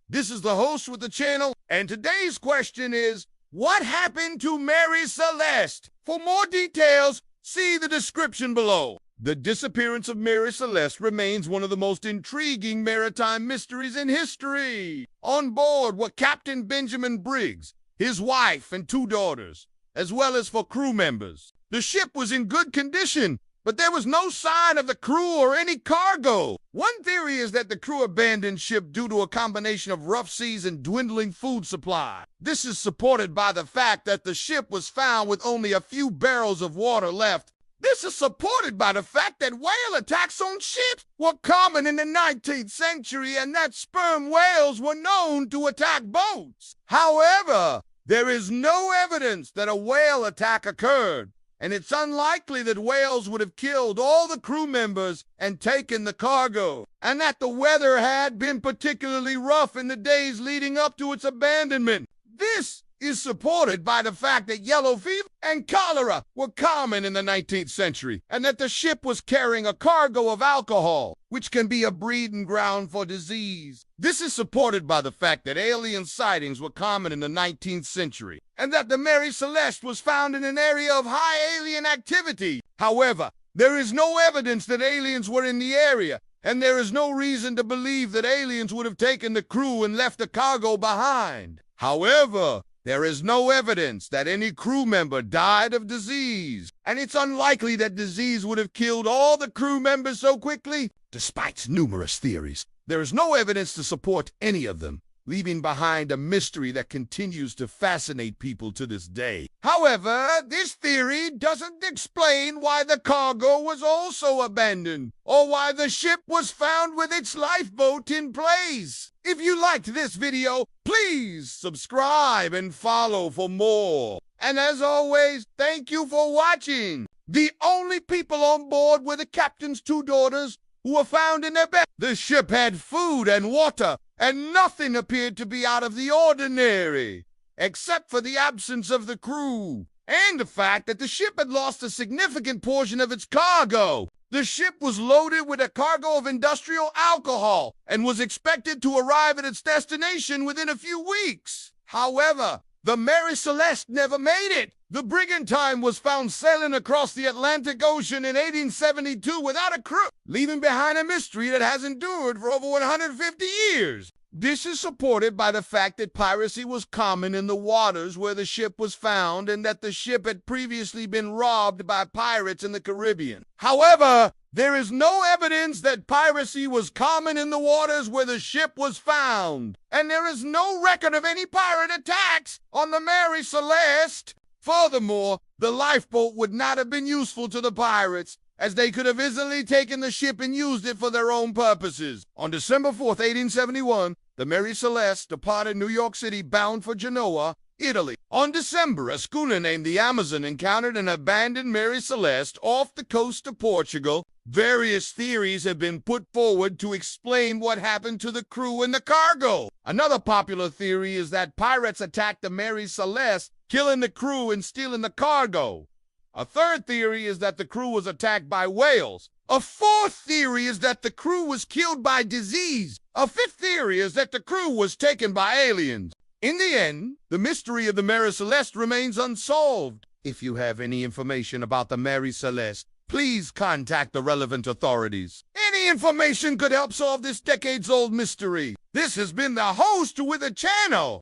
This is the host with the channel, and today's question is, what happened to Mary Celeste? For more details, see the description below. The disappearance of Mary Celeste remains one of the most intriguing maritime mysteries in history. On board were Captain Benjamin Briggs, his wife and 2 daughters, as well as 4 crew members. The ship was in good condition, but there was no sign of the crew or any cargo. One theory is that the crew abandoned ship due to a combination of rough seas and dwindling food supply. This is supported by the fact that the ship was found with only a few barrels of water left. This is supported by the fact that whale attacks on ships were common in the 19th century and that sperm whales were known to attack boats. However, there is no evidence that a whale attack occurred, and it's unlikely that whales would have killed all the crew members and taken the cargo, and that the weather had been particularly rough in the days leading up to its abandonment. This is supported by the fact that yellow fever and cholera were common in the 19th century, and that the ship was carrying a cargo of alcohol, which can be a breeding ground for disease. This is supported by the fact that alien sightings were common in the 19th century, and that the Mary Celeste was found in an area of high alien activity. However, there is no evidence that aliens were in the area, and there is no reason to believe that aliens would have taken the crew and left the cargo behind. However, there is no evidence that any crew member died of disease, and it's unlikely that disease would have killed all the crew members so quickly. Despite numerous theories, there is no evidence to support any of them, leaving behind a mystery that continues to fascinate people to this day. However, this theory doesn't explain why the cargo was also abandoned, or why the ship was found with its lifeboat in place. If you liked this video, please subscribe and follow for more. And as always, thank you for watching. The only people on board were the captain's 2 daughters, who were found in their bed. The ship had food and water, and nothing appeared to be out of the ordinary, except for the absence of the crew, and the fact that the ship had lost a significant portion of its cargo. The ship was loaded with a cargo of industrial alcohol and was expected to arrive at its destination within a few weeks. However, the Mary Celeste never made it. The brigantine was found sailing across the Atlantic Ocean in 1872 without a crew, leaving behind a mystery that has endured for over 150 years. This is supported by the fact that piracy was common in the waters where the ship was found, and that the ship had previously been robbed by pirates in the Caribbean. However, there is no evidence that piracy was common in the waters where the ship was found, and there is no record of any pirate attacks on the Mary Celeste. Furthermore, the lifeboat would not have been useful to the pirates, as they could have easily taken the ship and used it for their own purposes. On December 4th, 1871, the Mary Celeste departed New York City bound for Genoa, Italy. On December, a schooner named the Amazon encountered an abandoned Mary Celeste off the coast of Portugal. Various theories have been put forward to explain what happened to the crew and the cargo. Another popular theory is that pirates attacked the Mary Celeste, killing the crew and stealing the cargo. A third theory is that the crew was attacked by whales. A fourth theory is that the crew was killed by disease. A fifth theory is that the crew was taken by aliens. In the end, the mystery of the Mary Celeste remains unsolved. If you have any information about the Mary Celeste, please contact the relevant authorities. Any information could help solve this decades-old mystery. This has been the host with a channel.